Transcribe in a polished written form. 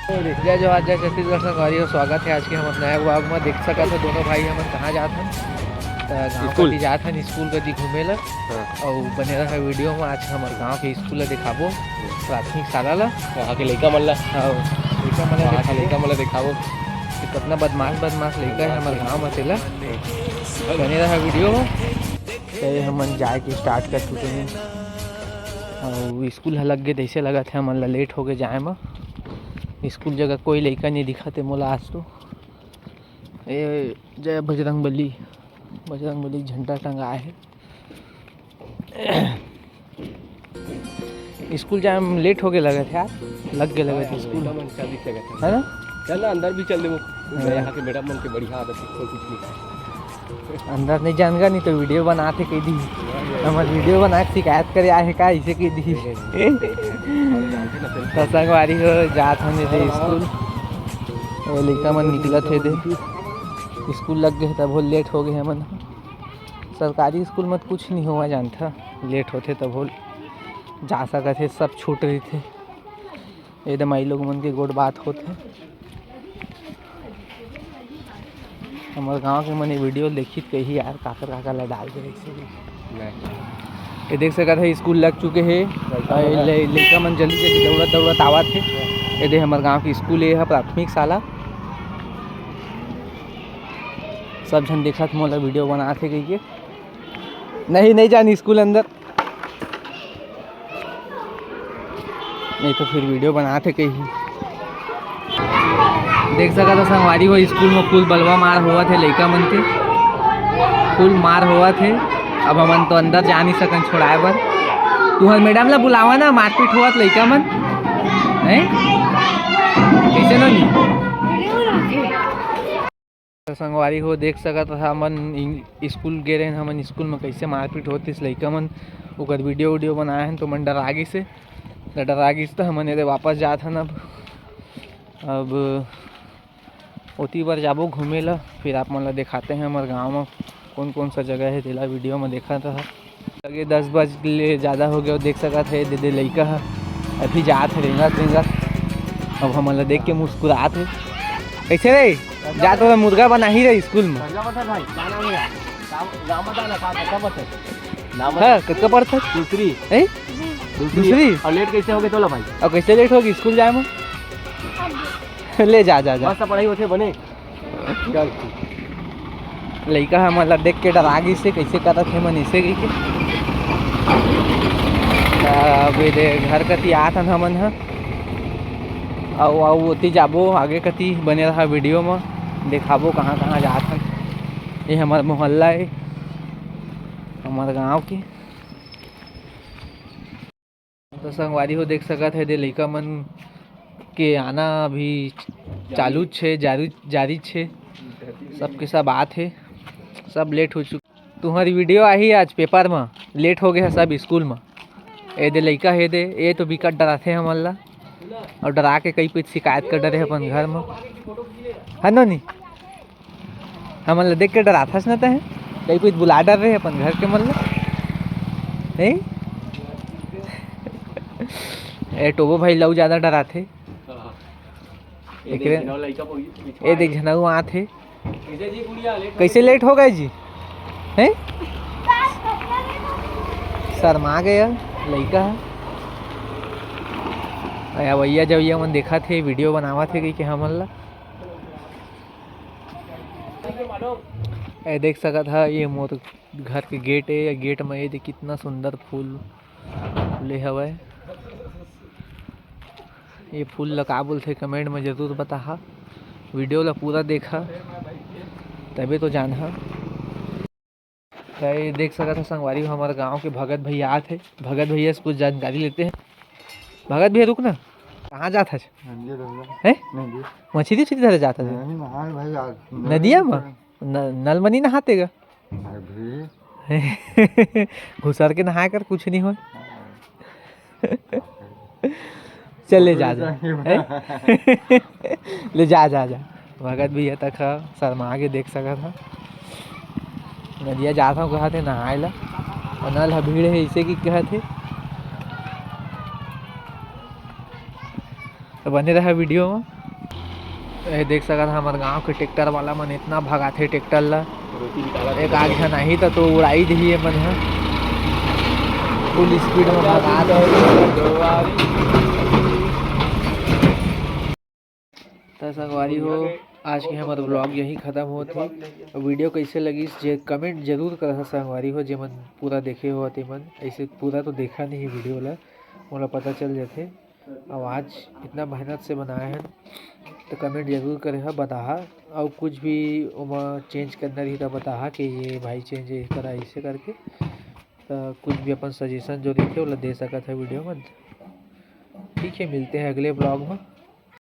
जय जवाहर जय छत्तीसगढ़ संगवारी हो। स्वागत है आज के हम नया ब्लॉग में। देख सका थे दोनों भाई हम कहाँ जात हन गाँव कति जात हन स्कूल कति घूमे ला और बने रहा वीडियो में। आज हमारे गाँव के स्कूल दिखाबो, प्राथमिक शाला ला वहाँ के लड़का मन ला लड़का मन दिखाबो कितना बदमाश लड़का है हमारे गाँव में। तेला बने रहा वीडियो में। हमन जाए के स्टार्ट कर चुके हैं और स्कूल लग गए ऐसे लगा थे हमन ला लेट हो गए जाए में। स्कूल जगह कोई लड़का नहीं दिखा थे मोला आज तो। ये जय बजरंग बली झंडा टंगाए है। स्कूल जाए में लेट हो गए लगे थे यार, लग गए लगे थे स्कूल है ना। चल ना अंदर भी चल दे। यहाँ के मैडम मन के बढ़िया आदत है, कुछ नहीं अंदर नहीं जाएगा नहीं तो वीडियो बनाते कह दी हमारे वीडियो बना के शिकायत करे आए का इसे कह दी। संगवारी हो जात होने थे स्कूल, वो लड़का मन निकला थे दे स्कूल लग गए तब लेट हो गए हमन। सरकारी स्कूल में कुछ नहीं हुआ जानता, लेट होते तब हो जा सका थे, सब छूट रही थे एकदम। आई लोग मन के गोड़ बात होते हमारे गांव के मैंने वीडियो देखी कही यार काकर ला डाल के ये देख सका था स्कूल लग चुके हैं। लड़का मन जल्दी दौड़त आवा थे। ये दे हमारे गांव की स्कूल है प्राथमिक शाला। सब जन देखा था मोला वीडियो बना थे कही के नहीं जानी स्कूल अंदर, नहीं तो फिर वीडियो बनाते कहीं। देख सका था संगवारी हो स्कूल में फुल बलवा मार हुआ थे लड़का मन के, फुल मार हुआ थे। अब हमन तो अंदर जा नहीं सकन छोड़ाए बर। तुहर मैडम ला बुलावा ना, मारपीट हुआ लड़का मन नहीं कैसे नहीं। संगवारी हो देख सका था हमन स्कूल गए रहे, हमन स्कूल में कैसे मारपीट होती लड़का मन। ओकर वीडियो बनाए हैं तो मन डरागी से तो हमन ये वापस जात हन। अब ओती बार जाबो घूमे ला, फिर आप मन ला दिखाते हैं हमारे गांव में कौन कौन सा जगह है। तेला वीडियो में देखा था लगे 10 बजे ज़्यादा हो गया। देख सका थे दे लड़का है अभी जात है रेंगत। अब हम ला देख के मुस्कुरात है। कैसे रे जा तो मुर्गा बना ही रहे स्कूल में। कितना पढ़ता दूसरी और लेट कैसे हो गए तो भाई? और कैसे लेट होगी स्कूल जाए में? ले जा पढ़ाई होते बने चल। लड़का है मतलब देख के डरा गई से कैसे करत है मन ऐसे गई के। अभी दे घर कति आत हन हमन ह और ओती जाबो आगे कति बने रहा वीडियो में दिखाबो कहाँ जात हन। ये हमारा मोहल्ला है हमारे गांव की। तो संगवारी हो देख सकत है दे लड़का मन के आना अभी चालू छे जारी छे। सबके सब आत है, सब लेट हो चुके। तुम्हारी वीडियो आई आज पेपर में, लेट हो गए है सब स्कूल में। ये दे लड़का है दे ये तो बिकट डराते हैं हमन ला और डरा के कई कुछ शिकायत कर डरे अपन घर में है ना। नहीं हमन ला देख के डराथस न है कई कुछ बुला डर रहे अपन घर के मन ला नहीं। ए टोबो भाई लऊ ज़्यादा डराते। ये देख झनाऊ आते कैसे लेट हो गए जी हैं। शर्मा गया लड़का है। भैया जब ये मन देखा थे वीडियो बनावा थे कि हमन ला देख सका था। ये मोर घर के गेट है, गेट में ये देख कितना सुंदर फूल ले हवे। ये फूल ला का बोलते कमेंट में ज़रूर बता। वीडियो ला पूरा देखा तभी तो जाना। ये देख सका था संगवारी हमारे गांव के भगत भैया आते हैं। भगत भैया से कुछ जानकारी लेते हैं। भगत भैया रुक ना, कहाँ जाता है? मछली धरे जाता है नदिया में? नल मनी नहाते गा घुसर के नहा कर कुछ नहीं हो। चल ले जा ले जा भगत भैया तक शर्मा के देख सका था। नदिया जाता हूँ कहा थे नहाए ला और नल भीड़ है इसे की कहा थे। तो बने रहा वीडियो में। ये देख सकत हमारे गांव के टेक्टर वाला मन इतना भगाथे टेक्टर ला, रोटी निकाला एक आग झन आही तो उड़ाई दिही मन ह फुल स्पीड में भगा तो संगवारी हो। आज के हमारा ब्लॉग यही ख़त्म होत है। वीडियो कैसे लगी जे कमेंट जरूर करा संगवारी हो, जेमन पूरा देखे हो तेमन। ऐसे पूरा तो देखा नहीं वीडियो ला, मोला पता चल जाते। अब आज इतना मेहनत से बनाए हैं तो कमेंट जरूर करे हा, बताहा। और कुछ भी ओमा चेंज करना रही तो बताहा कि ये भाई चेंज करा ऐसे करके। तो कुछ भी अपन सजेशन जो रही थे वो दे सकत है वीडियो में। ठीक है, मिलते हैं अगले ब्लॉग में।